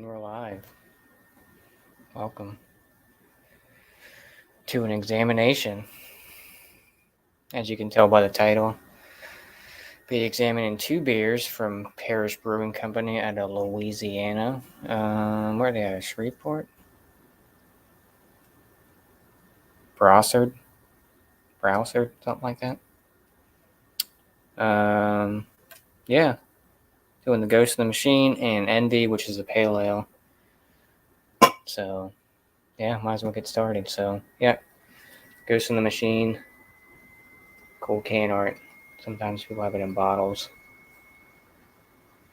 And we're live. Welcome to an examination. As you can tell by the title, be examining two beers from Parish Brewing Company out of Louisiana. Where are they at? Shreveport? Browsard, something like that. Yeah. Doing the Ghost in the Machine and Envie, which is a pale ale. So, yeah, might as well get started. So, yeah, Ghost in the Machine, cool can art. Sometimes people have it in bottles.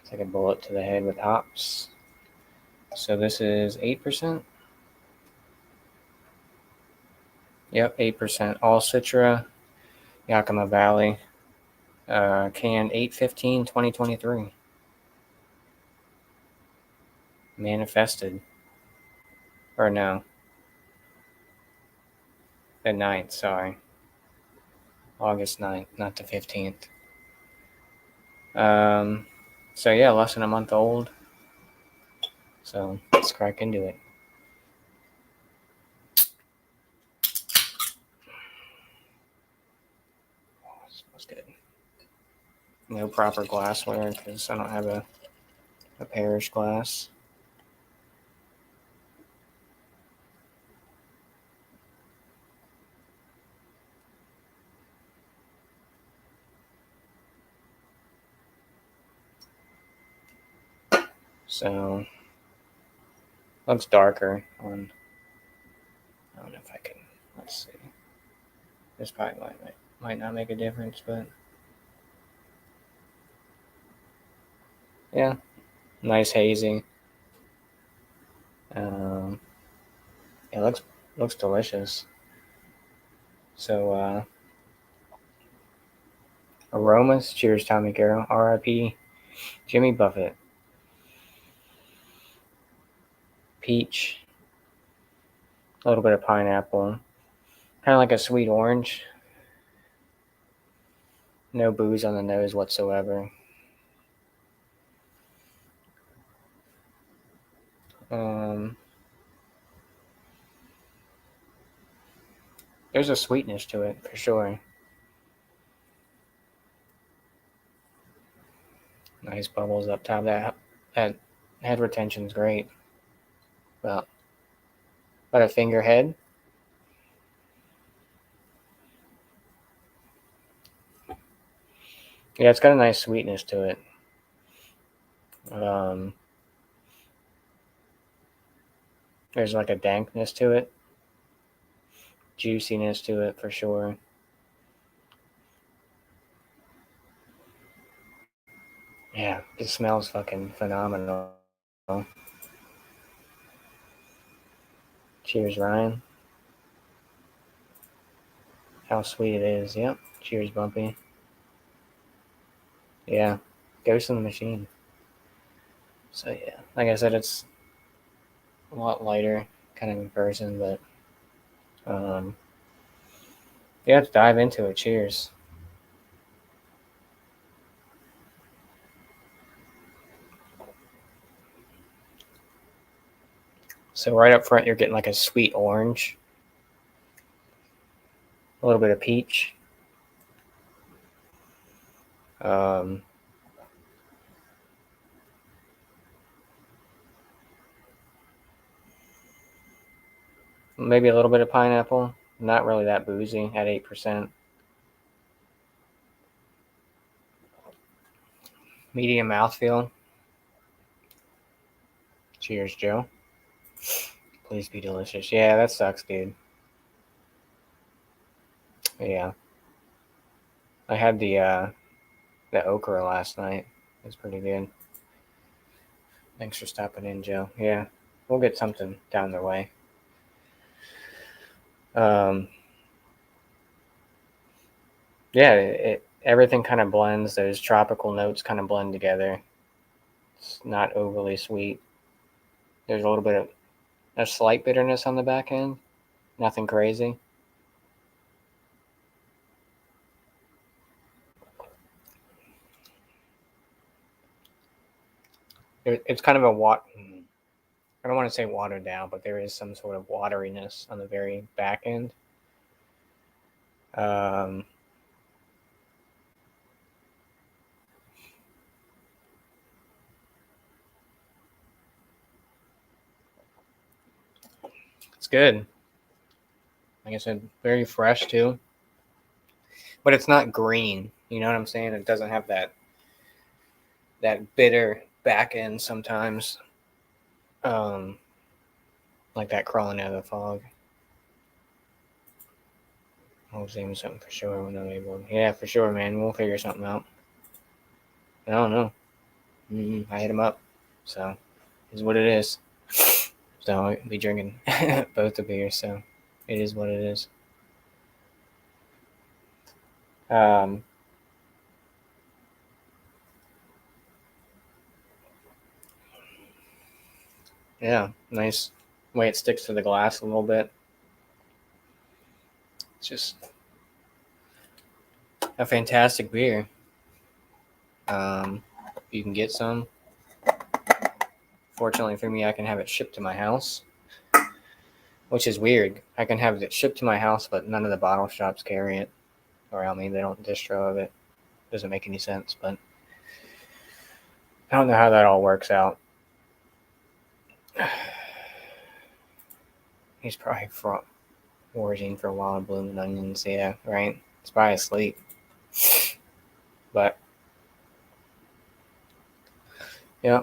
It's like a bullet to the head with hops. So this is 8%. Yep, 8%. All Citra, Yakima Valley. Canned 8/15/2023. Manifested. Or no. The 9th, sorry. August 9th, not the 15th. So yeah, less than a month old. So let's crack into it. Oh, it smells good. No proper glassware because I don't have a Parish glass. So looks darker on. I don't know if I can. Let's see. This probably might not make a difference, but yeah, nice hazy. It looks delicious. So aromas. Cheers, Tommy Carroll. R.I.P. Jimmy Buffett. Peach. A little bit of pineapple. Kind of like a sweet orange. No booze on the nose whatsoever. There's a sweetness to it for sure. Nice bubbles up top. That head retention's great. About a finger head. Yeah, it's got a nice sweetness to it. There's like a dankness to it. Juiciness to it for sure. Yeah, it smells fucking phenomenal. Cheers, Ryan. How sweet it is. Yep. Cheers, Bumpy. Yeah. Ghost in the Machine. So yeah, like I said, it's a lot lighter kind of in person, but yeah, let's dive into it. Cheers. So right up front, you're getting like a sweet orange, a little bit of peach, maybe a little bit of pineapple. Not really that boozy at 8%. Medium mouthfeel. Cheers, Joe. Please be delicious. Yeah, that sucks, dude. Yeah. I had the okra last night. It's pretty good. Thanks for stopping in, Joe. Yeah, we'll get something down the way. Yeah, everything kind of blends. Those tropical notes kind of blend together. It's not overly sweet. There's a little bit of a slight bitterness on the back end. Nothing crazy. It's kind of a don't want to say watered down, but there is some sort of wateriness on the very back end. It's good. Like I said, very fresh too. But it's not green. You know what I'm saying? It doesn't have that bitter back end sometimes. Like that crawling out of the fog. I'll name something for sure when I'm able. Yeah, for sure, man. We'll figure something out. I don't know. I hit him up. So, is what it is. So, I'll be drinking both the beers. So, it is what it is. Yeah, nice way it sticks to the glass a little bit. It's just a fantastic beer. You can get some. Fortunately for me, I can have it shipped to my house, which is weird. I can have it shipped to my house, but none of the bottle shops carry it. Or I mean, they don't distro of it. Doesn't make any sense, but I don't know how that all works out. He's probably foraging for wild blooming onions. Yeah, right. He's probably asleep. But yeah.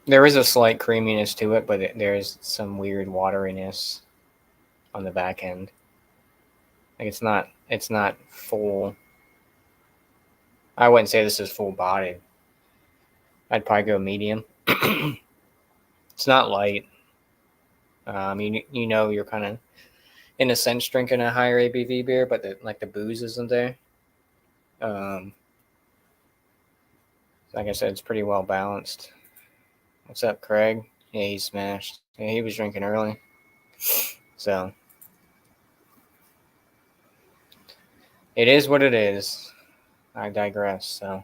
There is a slight creaminess to it, but there's some weird wateriness on the back end. Like it's not full. I wouldn't say this is full bodied. I'd probably go medium. It's not light. You know you're kind of in a sense drinking a higher ABV beer, but the booze isn't there. Like I said, it's pretty well balanced. What's up, Craig? Yeah, he smashed. Yeah, he was drinking early. So it is what it is. I digress. So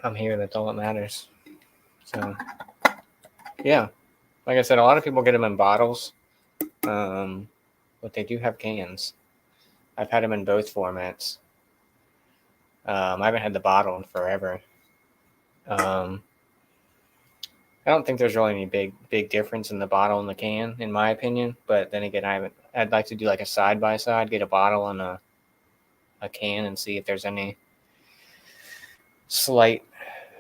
I'm here. That's all that matters. So yeah, like I said, a lot of people get them in bottles, but they do have cans. I've had them in both formats. I haven't had the bottle in forever. I don't think there's really any big difference in the bottle and the can, in my opinion. But then again, I'd like to do like a side by side, get a bottle and a can, and see if there's any slight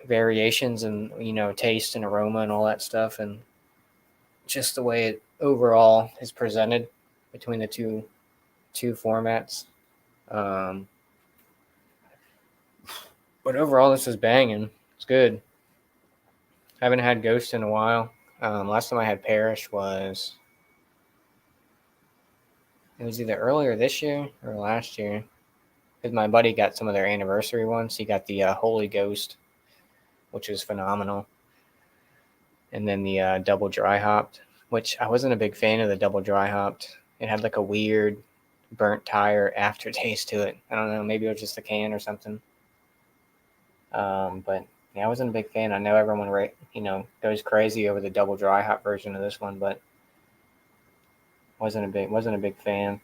variations in taste and aroma and all that stuff, and just the way it overall is presented between the two formats. But overall, this is banging. It's good. I haven't had Ghost in a while. Last time I had Parish was either earlier this year or last year. Because my buddy got some of their anniversary ones. He got the Holy Ghost, which was phenomenal. And then the double dry hopped, which I wasn't a big fan of the double dry hopped. It had like a weird burnt tire aftertaste to it. I don't know. Maybe it was just a can or something. But yeah, I wasn't a big fan. I know everyone, goes crazy over the double dry hop version of this one, but wasn't a big fan.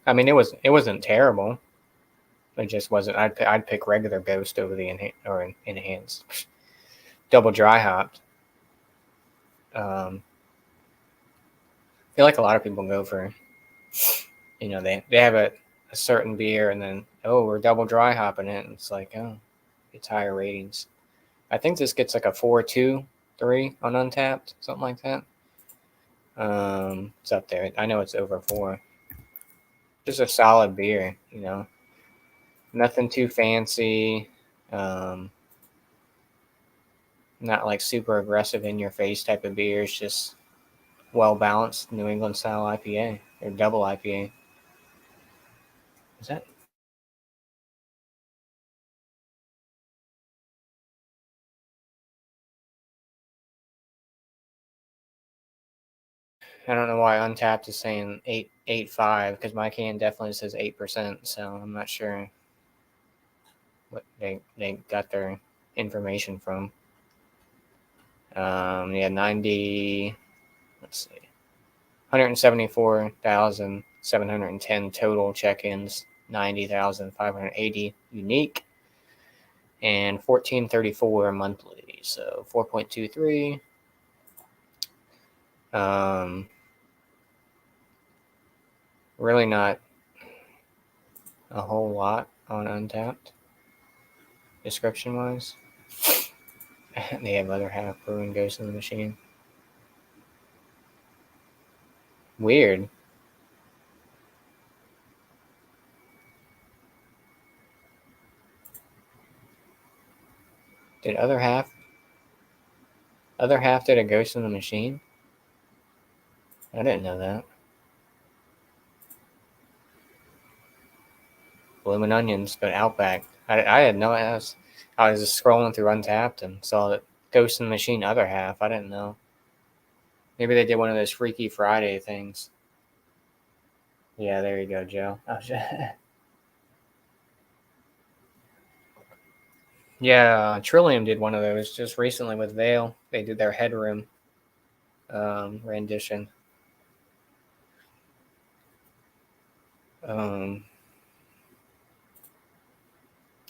I mean, it wasn't terrible. It just wasn't. I'd pick regular Ghost over the enhanced double dry hopped. I feel like a lot of people go for, they have a certain beer and then we're double dry hopping it. And it's like it's higher ratings. I think this gets like a 4.2, 3 on Untapped, something like that. It's up there. I know it's over 4. Just a solid beer, Nothing too fancy. Not like super aggressive in your face type of beer. It's just well balanced New England style IPA or double IPA. Is that I don't know why Untapped is saying 8.5 because my can definitely says 8%. So I'm not sure what they got their information from. Yeah, 90. Let's see, 174,710 total check-ins, 90,580 unique, and 1434 monthly. So 4.23. Really not a whole lot on Untapped, description-wise. They have other half Brewing Ghost in the Machine. Weird. Did other half did a Ghost in the Machine? I didn't know that. Bloomin' Onions, but Outback. I had no. I was just scrolling through Untapped and saw that Ghost in the Machine other half. I didn't know. Maybe they did one of those Freaky Friday things. Yeah, there you go, Joe. Oh, yeah, Trillium did one of those just recently with Vale. They did their Headroom rendition.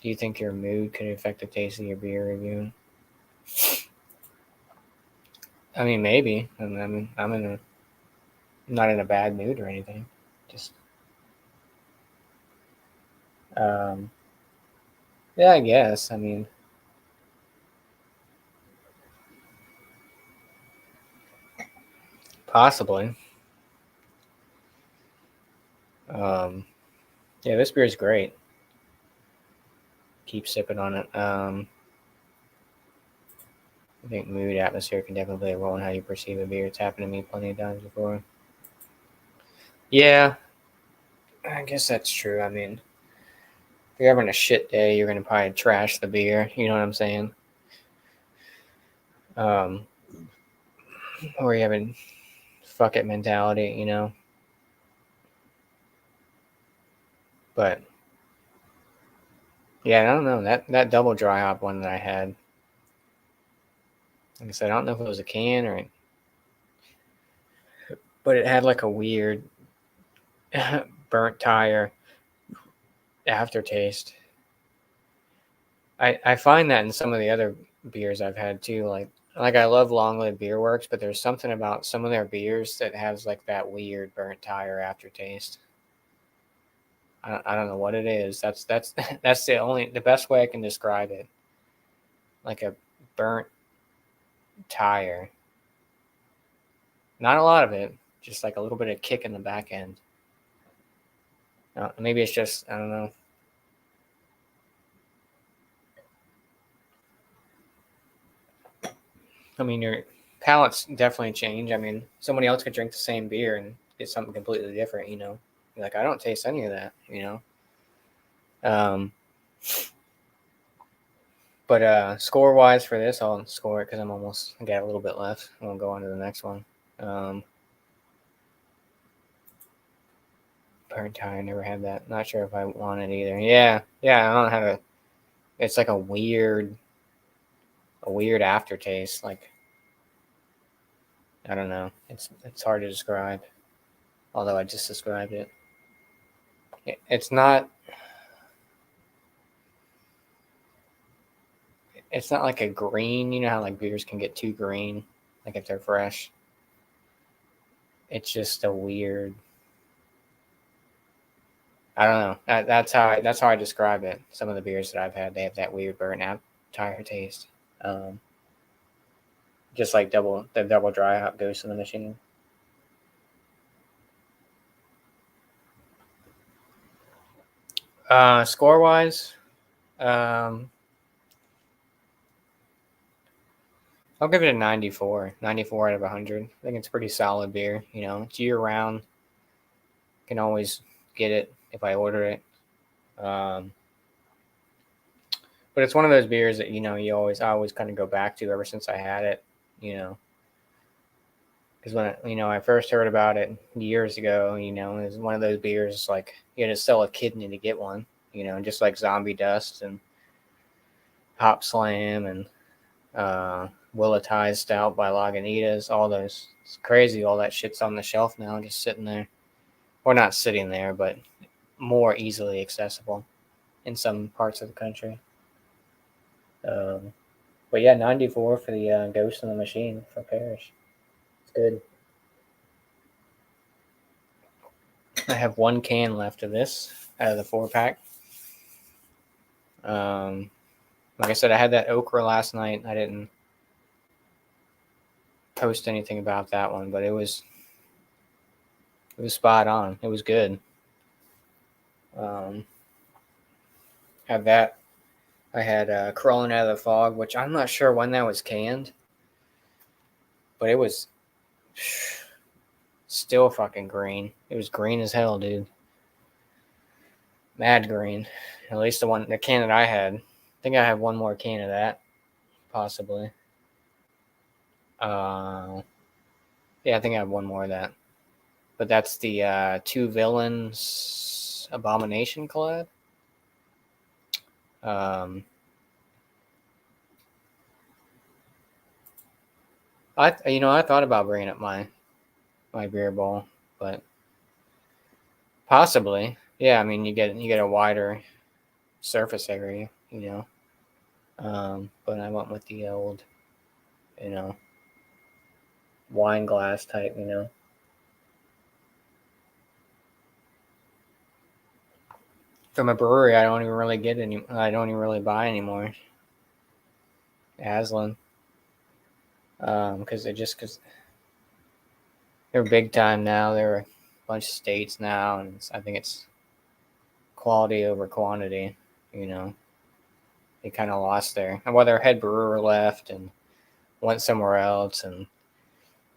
Do you think your mood could affect the taste of your beer review? I mean, maybe. I mean, I'm not in a bad mood or anything. Just, um, yeah, I guess. I mean, possibly. Um, yeah, this beer is great. Keep sipping on it. I think mood, atmosphere can definitely play a role in how you perceive a beer. It's happened to me plenty of times before. Yeah, I guess that's true. I mean, if you're having a shit day, you're gonna probably trash the beer. You know what I'm saying? Um, or you having fuck it mentality, you know. But yeah, I don't know that double dry hop one that I had. Like I said, I don't know if it was a can or, but it had like a weird burnt tire aftertaste. I find that in some of the other beers I've had too. Like I love Long Live Beer Works, but there's something about some of their beers that has like that weird burnt tire aftertaste. I don't know what it is. That's that's the best way I can describe it. Like a burnt tire. Not a lot of it, just like a little bit of kick in the back end. Maybe it's just, I don't know. I mean, your palates definitely change. I mean, somebody else could drink the same beer and get something completely different. You know, like I don't taste any of that. You know. Um, but score wise for this, I'll score it because I got a little bit left. I'll go on to the next one. Burnt tire, never had that. Not sure if I want it either. Yeah, I don't have a. It's like a weird aftertaste. Like I don't know. It's hard to describe. Although I just described it. It's not. It's not like a green. You know how like beers can get too green, like if they're fresh. It's just a weird. I don't know. That's how I describe it. Some of the beers that I've had, they have that weird burnt out tire taste. Um, just like the double dry hop Ghost in the Machine. Score wise, um, I'll give it a 94. 94 out of 100. I think it's a pretty solid beer. You know, it's year round. Can always get it if I order it. Um, but it's one of those beers that, I always kind of go back to ever since I had it. You know, Because when I first heard about it years ago, it was one of those beers like you had to sell a kidney to get one. Just like Zombie Dust and Hop Slam and Willatize Stout by Lagunitas, all those. It's crazy. All that shit's on the shelf now, just sitting there. Or not sitting there, but more easily accessible in some parts of the country. Um, but yeah, 94 for the Ghost in the Machine for Parish. It's good. I have one can left of this out of the 4-pack. Like I said, I had that okra last night. I didn't post anything about that one, but it was spot on. It was good. Had that. I had Crawling Out of the Fog, which I'm not sure when that was canned, but it was still fucking green. It was green as hell, dude. Mad green. At least the can that I had. I think I have one more can of that, possibly. Yeah, I think I have one more of that. But that's the Two Villains Abomination collab. I thought about bringing up my beer bowl, but possibly, yeah. I mean, you get a wider surface area, But I went with the old, wine glass type, From a brewery, I don't even really get any. I don't even really buy anymore. Aslan, because they're big time now. They're a bunch of states now, and I think it's quality over quantity. They kind of lost their head brewer left and went somewhere else, and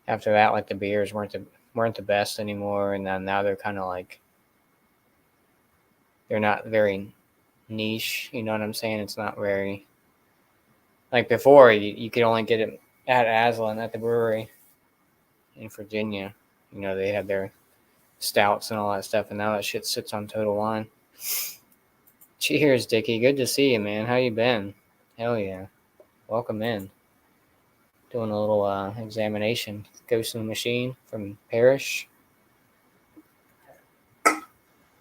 after that, like the beers weren't the best anymore, and then now they're kind of like they're not very niche. You know what I'm saying? It's not very like before. You could only get it at Aslan at the brewery in Virginia. They had their stouts and all that stuff, and now that shit sits on Total Wine. Cheers, Dickie. Good to see you, man. How you been? Hell yeah. Welcome in. Doing a little examination. Ghost in the Machine from Parish.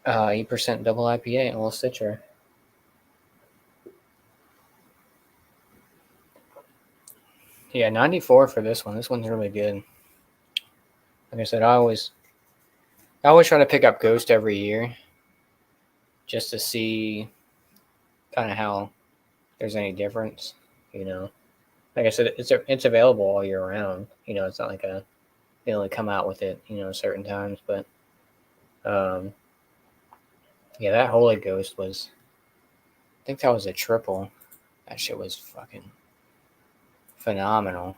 8% double IPA, all Citra. Yeah, 94 for this one. This one's really good. Like I said, I always try to pick up Ghost every year just to see kind of how there's any difference, Like I said, it's available all year round. It's not like they only come out with it, certain times. But yeah, that Holy Ghost was, I think that was a triple. That shit was fucking phenomenal.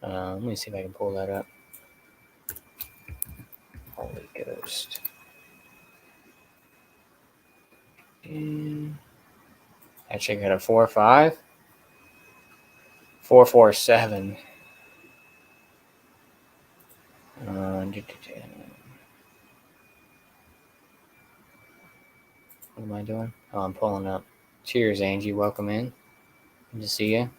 Let me see if I can pull that up. Holy Ghost. And actually got a 4.5. 4.47. What am I doing? Oh, I'm pulling up. Cheers, Angie. Welcome in. Good to see you.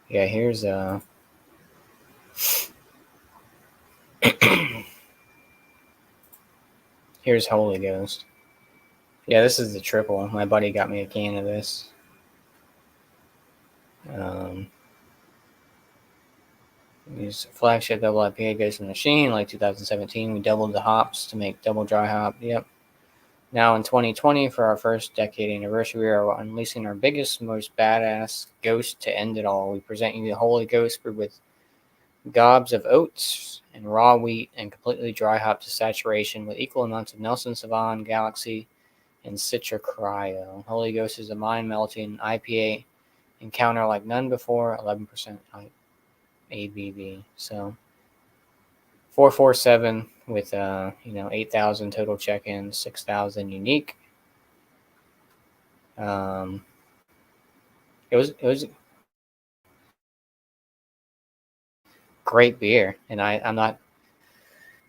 Yeah, here's here's Holy Ghost. Yeah, this is the triple. My buddy got me a can of this. Use flagship double IPA Ghost in the Machine, like 2017. We doubled the hops to make double dry hop. Yep. Now in 2020, for our first decade anniversary, we are unleashing our biggest, most badass ghost to end it all. We present you the Holy Ghost brewed with gobs of oats and raw wheat and completely dry hop to saturation with equal amounts of Nelson Sauvin, Galaxy, and Citra Cryo. Holy Ghost is a mind-melting IPA encounter like none before, 11% ABV. So 447 with 8,000 total check-ins, 6,000 unique. It was great beer. And I'm not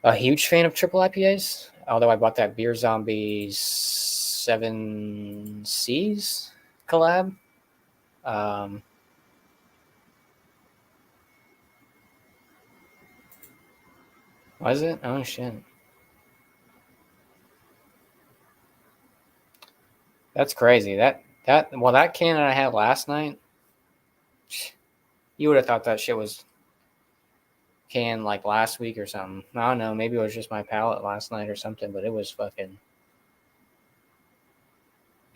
a huge fan of triple IPAs, although I bought that Beer Zombies 7 Seas collab. Um, was it? Oh shit. That's crazy. That can I had last night, you would have thought that shit was canned like last week or something. I don't know. Maybe it was just my palate last night or something, but it was fucking.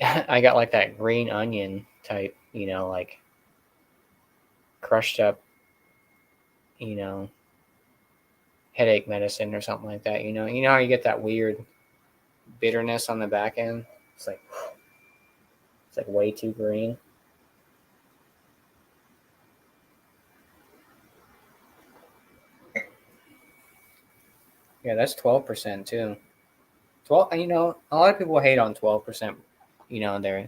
I got like that green onion type, like crushed up, you know, headache medicine or something like that. You know how you get that weird bitterness on the back end. It's like way too green. Yeah, that's 12% too. 12. A lot of people hate on 12%. There,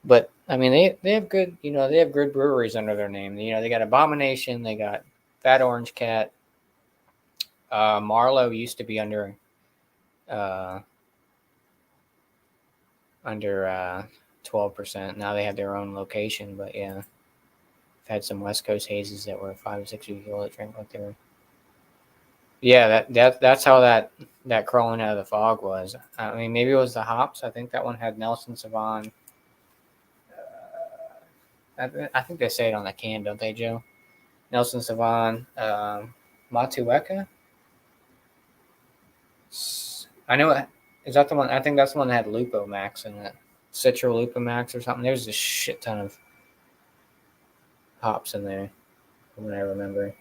but I mean they have good. They have good breweries under their name. They got Abomination. They got Fat Orange Cat. Marlowe used to be uh, under 12%. Now they have their own location. But yeah, I've had some West Coast hazes that were 5 or 6 years old that drank like they were. Yeah, that's how that crawling out of the fog was. I mean, maybe it was the hops. I think that one had Nelson Sauvin. I think they say it on the can, don't they, Joe? Nelson Sauvin, Matueka. I know it. Is that the one? I think that's the one that had Lupo Max in it. Citra Lupo Max or something. There's a shit ton of hops in there, from what I remember.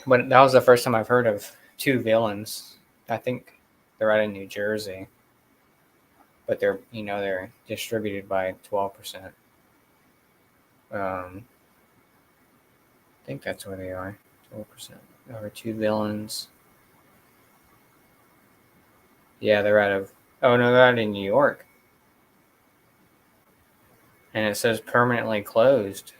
But that was the first time I've heard of two villains. I think they're out of New Jersey, but they're distributed by 12%. I think that's where they are. 12%. There are two villains. Yeah, they're out of. Oh no, they're out in New York. And it says permanently closed.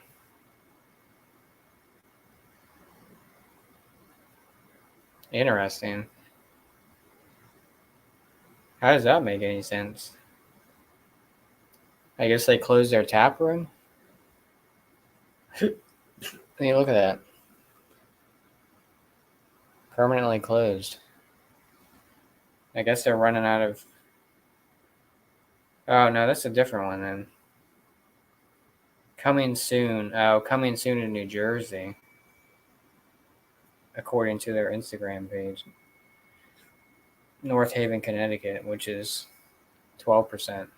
Interesting. How does that make any sense? I guess they closed their tap room. Hey, look at that. Permanently closed. I guess they're running out of. Oh no, that's a different one then. Coming soon. Oh, coming soon in New Jersey, according to their Instagram page. North Haven, Connecticut, which is 12%.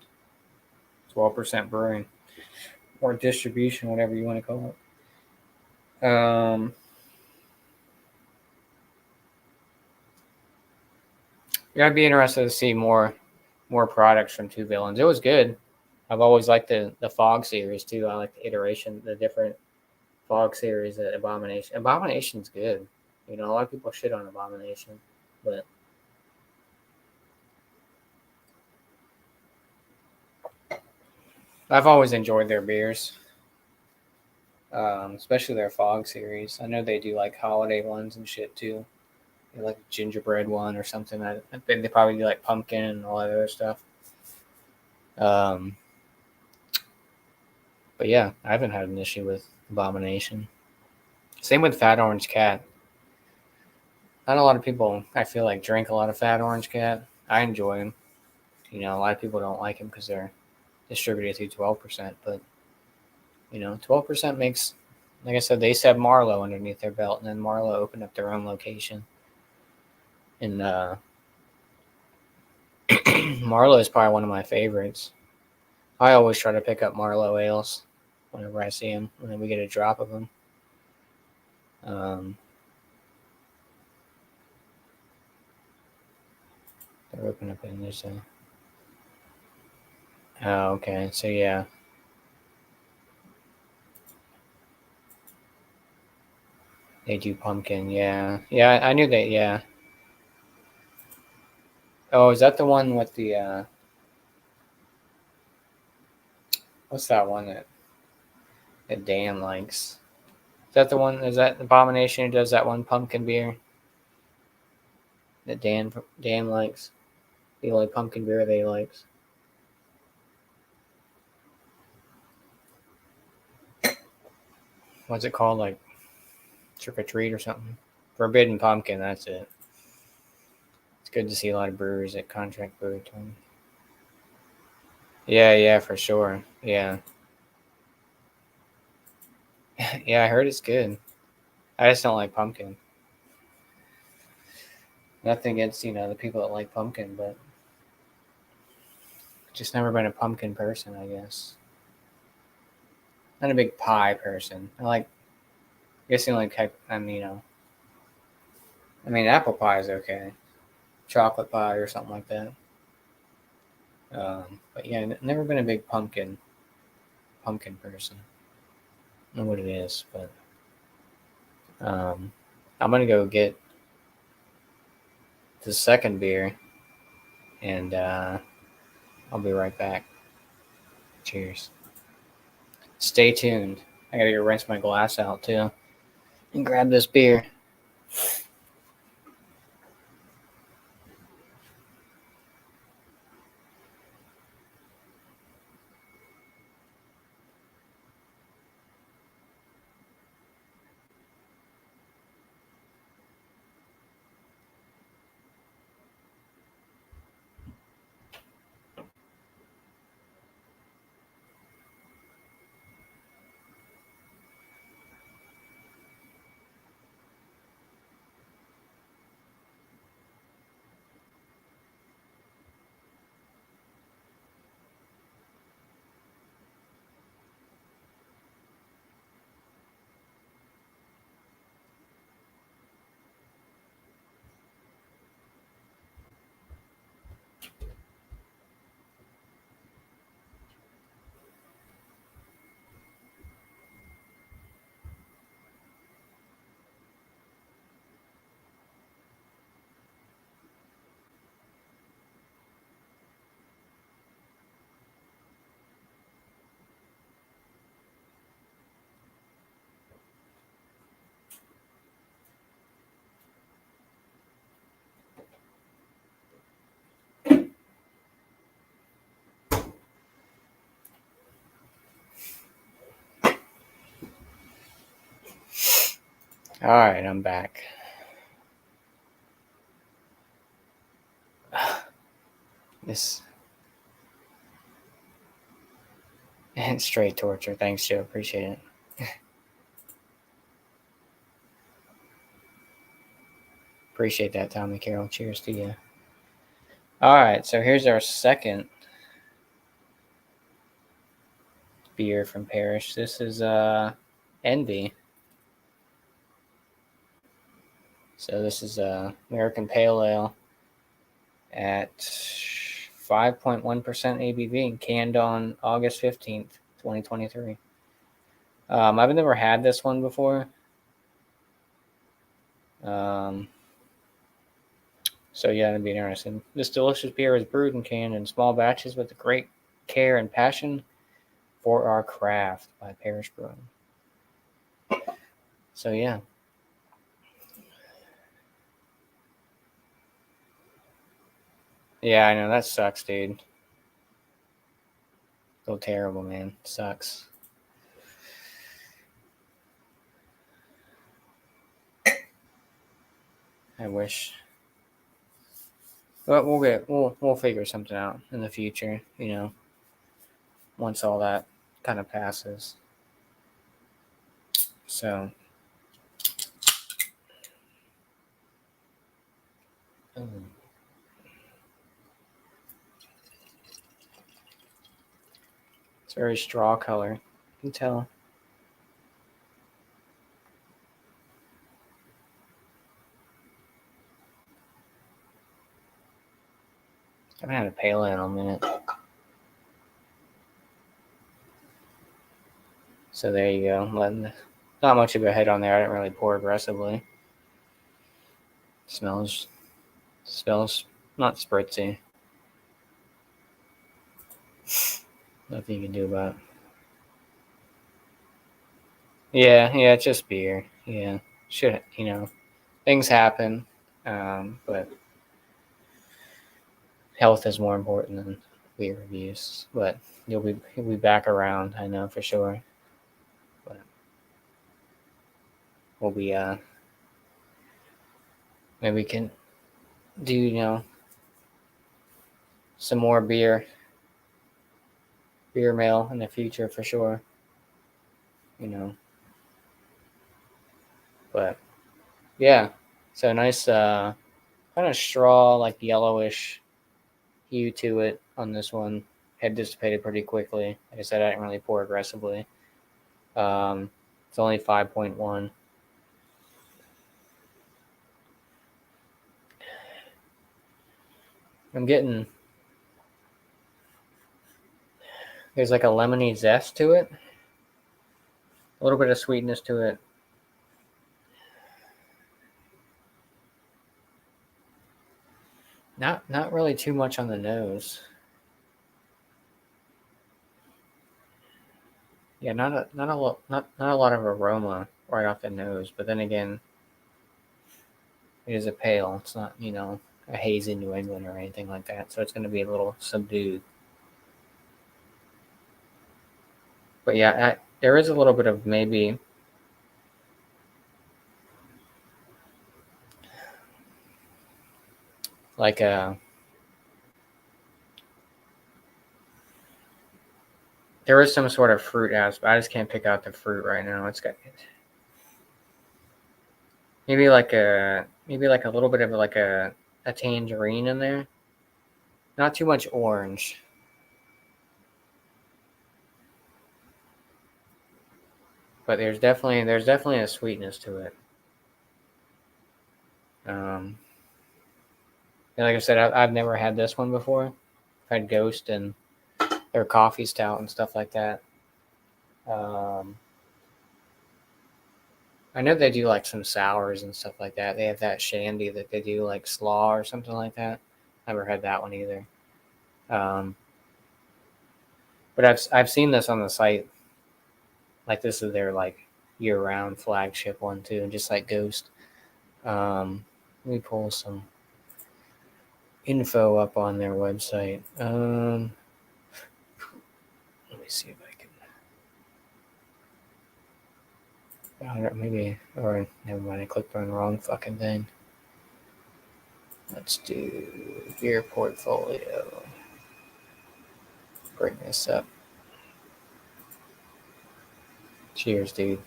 12% brewing or distribution, whatever you want to call it. Yeah, I'd be interested to see more products from Two Villains. It was good. I've always liked the Fog series too. I like the iteration, the different Fog series at Abomination. Abomination's good. A lot of people shit on Abomination, but I've always enjoyed their beers, especially their Fog series. I know they do like holiday ones and shit too. They like a gingerbread one or something. I think they probably do like pumpkin and all that other stuff. Um, but yeah, I haven't had an issue with Abomination. Same with Fat Orange Cat. Not a lot of people, I feel like, drink a lot of Fat Orange Cat. I enjoy them. A lot of people don't like them because they're distributed through 12%. But 12% makes, like I said, they used to have Marlowe underneath their belt, and then Marlowe opened up their own location. And Marlowe is probably one of my favorites. I always try to pick up Marlowe ales whenever I see them, and then we get a drop of them. They're open up in this. Oh, okay. So yeah. They do pumpkin, yeah. Yeah, I knew that, yeah. Oh, is that the one with the what's that one that that Dan likes. Is that the one? Is that Abomination who does that one pumpkin beer that Dan likes? The only pumpkin beer that he likes. What's it called? Like Trick or Treat or something? Forbidden Pumpkin. That's it. It's good to see a lot of brewers at Contract Brewery Time. Yeah, for sure. Yeah. Yeah, I heard it's good. I just don't like pumpkin. Nothing against, the people that like pumpkin, but just never been a pumpkin person, I guess. Not a big pie person. I guess the only type, apple pie is okay. Chocolate pie or something like that. But yeah, never been a big pumpkin person. I don't know what it is, but I'm gonna go get the second beer, and I'll be right back. Cheers. Stay tuned. I gotta go rinse my glass out too, and grab this beer. All right, I'm back. This and straight torture. Thanks, Joe. Appreciate it. Appreciate that, Tommy Carroll. Cheers to you. All right, so here's our second beer from Parish. This is Envie. So this is American Pale Ale at 5.1% ABV and canned on August 15th, 2023. I've never had this one before. So yeah, it'd be interesting. This delicious beer is brewed and canned in small batches with great care and passion for our craft by Parish Brewing. So yeah. Yeah, I know, that sucks, dude. So terrible, man. Sucks. I wish. But we'll figure something out in the future, once all that kind of passes. So it's very straw color. You can tell. I haven't had a pale ale in a minute. So there you go. Not much of a head on there. I didn't really pour aggressively. Smells not spritzy. Nothing you can do about it. Yeah, it's just beer. Yeah, should things happen, but health is more important than beer abuse. But you'll be back around. I know for sure. But we'll be maybe we can do some more beer mail in the future for sure. You know, but yeah, so nice kind of straw like yellowish hue to it on this one. Had dissipated pretty quickly. Like I said, I didn't really pour aggressively. It's only 5.1. I'm getting there's like a lemony zest to it, a little bit of sweetness to it. Not really too much on the nose. Yeah, not a lot of aroma right off the nose. But then again, it is a pale. It's not a hazy New England or anything like that. So it's going to be a little subdued. But yeah, there is a little bit of maybe like a there is some sort of fruit aspect. I just can't pick out the fruit right now. It's got maybe like a little bit of like a tangerine in there. Not too much orange, but there's definitely a sweetness to it. Um, and like I said, I've never had this one before. I've had Ghost and their coffee stout and stuff like that. Um, I know they do like some sours and stuff like that. They have that shandy that they do like slaw or something like that. Never had that one either. Um, but I've seen this on the site. Like this is their like year round flagship one too, just like Ghost. Let me pull some info up on their website. Let me see if I can. Maybe, or never mind. I clicked on the wrong fucking thing. Let's do beer portfolio. Bring this up. Cheers, dude.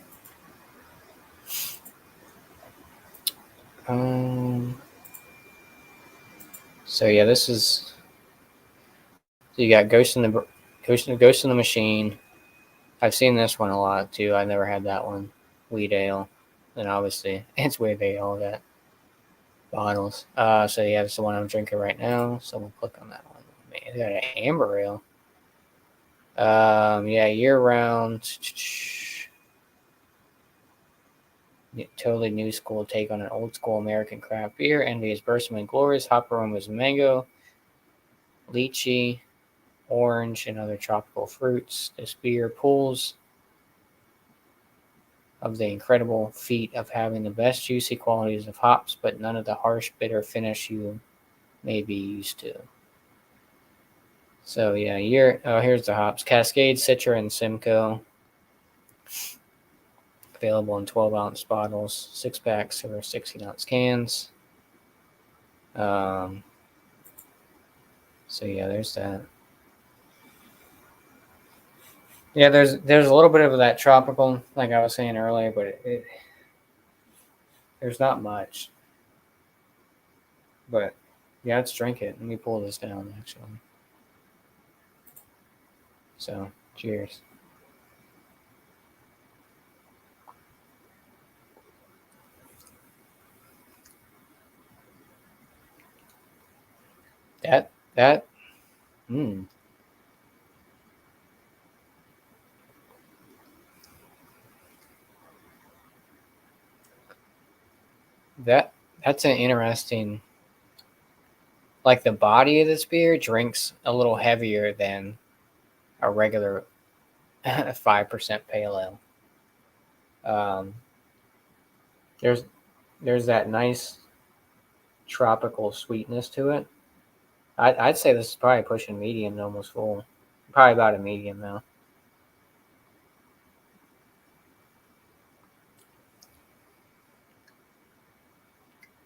So yeah, this is. So you got Ghost in the Machine. I've seen this one a lot too. I never had that one. Wheat ale, and obviously it's way they all got bottles. So yeah, it's the one I'm drinking right now. So we'll click on that one. Man, they got an amber ale. Yeah, year round. Totally new school take on an old school American craft beer. Envie is bursting with glorious hop aromas, mango, lychee, orange, and other tropical fruits. This beer pulls of the incredible feat of having the best juicy qualities of hops, but none of the harsh, bitter finish you may be used to. So yeah, here's the hops: Cascade, Citra, and Simcoe. Available in 12-ounce bottles, 6-packs, or 16-ounce cans. Um, so yeah, there's that. Yeah, there's a little bit of that tropical, like I was saying earlier, but there's not much. But yeah, let's drink it. Let me pull this down actually. So cheers. That mm, that that's an interesting. Like the body of this beer drinks a little heavier than a regular 5% pale ale. There's that nice tropical sweetness to it. I'd say this is probably pushing medium to almost full. Probably about a medium though.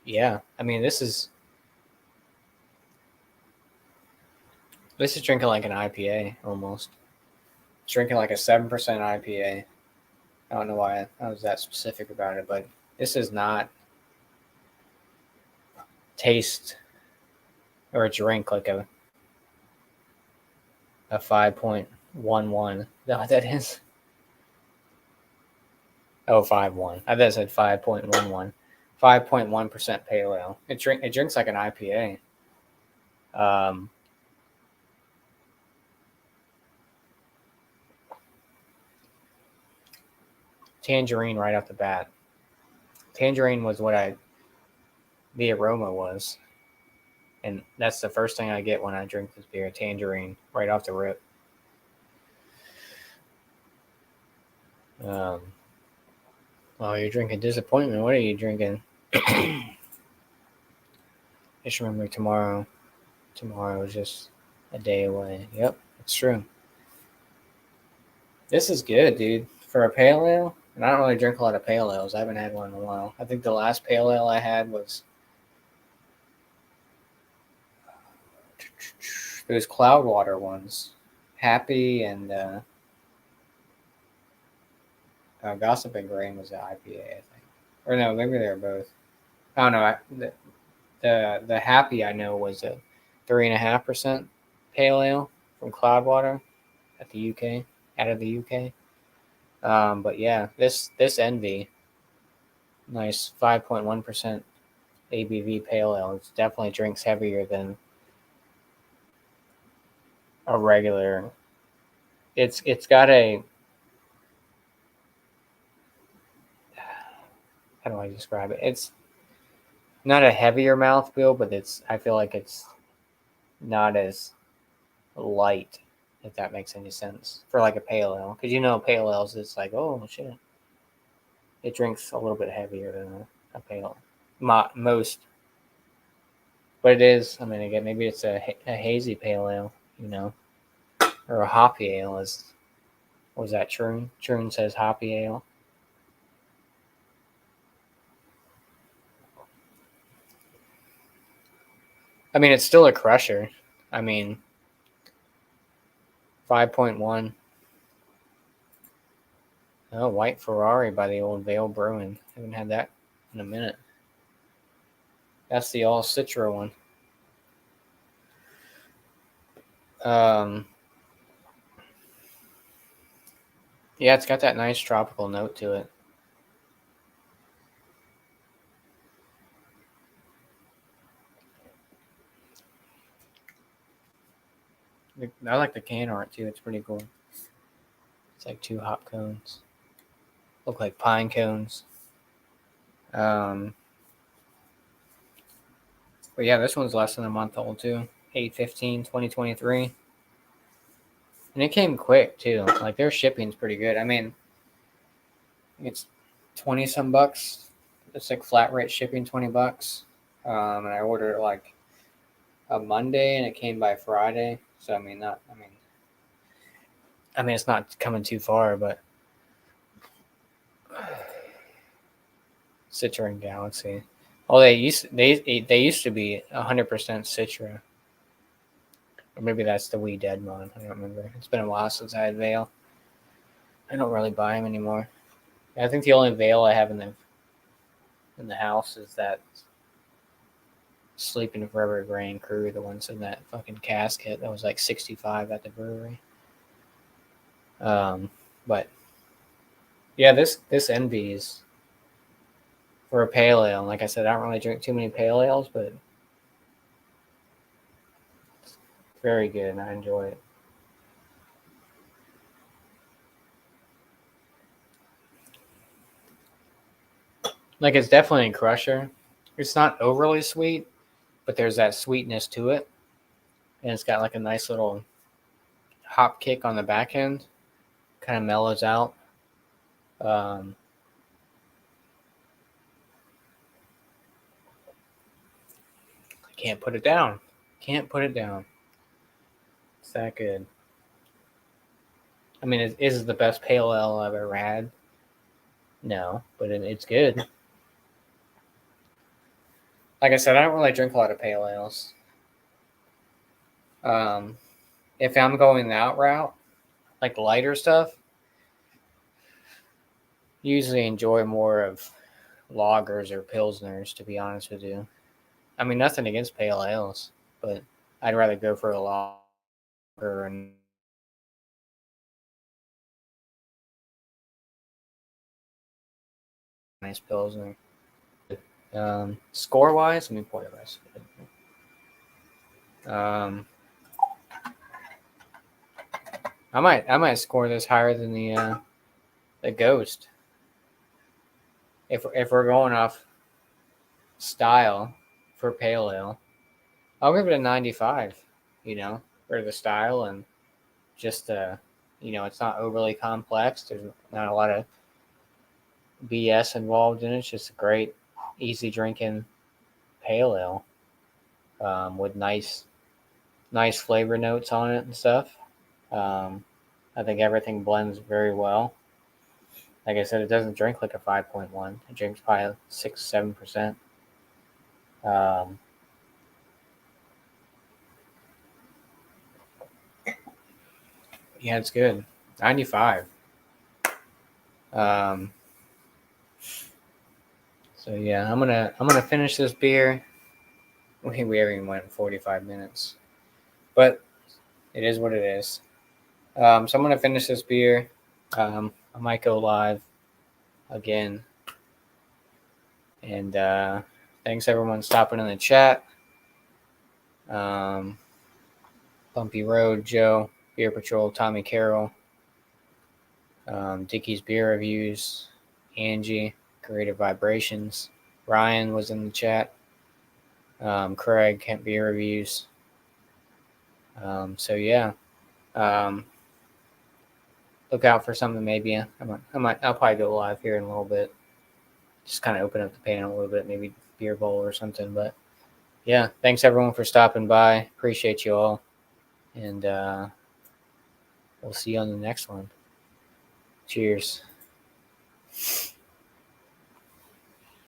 Yeah, I mean this is drinking like an IPA almost. It's drinking like a 7% IPA. I don't know why I was that specific about it, but this is not taste or drink like a 5.11. No, that is. Oh, 5.1. I thought it said 5.11. 5.1% pale ale. It drinks like an IPA. Um, Tangerine right off the bat. Tangerine was the aroma was. And that's the first thing I get when I drink this beer. Tangerine right off the rip. Oh, you're drinking disappointment. What are you drinking? Just remember tomorrow. Tomorrow is just a day away. Yep, it's true. This is good, dude. For a pale ale, and I don't really drink a lot of pale ales. I haven't had one in a while. I think the last pale ale I had was those Cloudwater ones. Happy and Gossip and Grain was the IPA, I think. Or no, maybe they were both. I don't know. The Happy I know was a 3.5% pale ale from Cloudwater at the UK, out of the UK. But yeah, this Envie, nice 5.1% ABV pale ale. It definitely drinks heavier than a regular. It's got a, how do I describe it? It's not a heavier mouthfeel, but I feel like it's not as light, if that makes any sense, for like a pale ale. Because pale ales, it's like, oh shit, it drinks a little bit heavier than a pale. Most, but it is. I mean, again, maybe it's a hazy pale ale, or a hoppy ale. Was that Troon? Troon says hoppy ale. I mean, it's still a crusher. I mean, 5.1. Oh, White Ferrari by the old Vale Brewing. Haven't had that in a minute. That's the all Citra one. Yeah, it's got that nice tropical note to it. I like the can art too. It's pretty cool. It's like 2 hop cones. Look like pine cones. But yeah, this one's less than a month old too. 8/15/2023. And it came quick too. Like their shipping's pretty good. I mean, it's 20 some bucks. It's like flat rate shipping, $20. And I ordered it like a Monday and it came by Friday. So I mean it's not coming too far, but Citra and Galaxy. Oh, they used to be 100% Citra. Or maybe that's the We Dead one. I don't remember. It's been a while since I had Vale. I don't really buy them anymore. I think the only Vale I have in the house is that Sleeping Forever Grand Cru, the ones in that fucking casket that was like 65 at the brewery. But yeah, this Envie is for a pale ale. Like I said, I don't really drink too many pale ales, but it's very good and I enjoy it. Like it's definitely a crusher. It's not overly sweet, but there's that sweetness to it. And it's got like a nice little hop kick on the back end. Kind of mellows out. Can't put it down. Can't put it down. It's that good. I mean, is it the best pale ale I've ever had? No, but it's good. Like I said, I don't really drink a lot of pale ales. If I'm going that route, like lighter stuff, usually enjoy more of lagers or pilsners, to be honest with you. I mean, nothing against pale ales, but I'd rather go for a lager and nice pilsner. Score wise, let me pull the rest of it. I might score this higher than the Ghost. If we're going off style for pale ale, I'll give it a 95. You know, for the style and just it's not overly complex. There's not a lot of BS involved in it. It's just a great, easy drinking pale ale with nice flavor notes on it and stuff. I think everything blends very well. Like I said, it doesn't drink like a 5.1. It drinks probably 6-7%. Yeah, it's good. 95. So yeah, I'm gonna finish this beer. We haven't even went 45 minutes, but it is what it is. So I'm gonna finish this beer. I might go live again, and thanks everyone stopping in the chat. Bumpy Road, Joe, Beer Patrol, Tommy Carroll, Dickie's Beer Reviews, Angie, Creative Vibrations, Ryan was in the chat, Craig, Kent Beer Reviews. So yeah, look out for something. Maybe I'll probably go live here in a little bit. Just kind of open up the panel a little bit, maybe beer bowl or something. But yeah, thanks everyone for stopping by. Appreciate you all, and we'll see you on the next one. Cheers.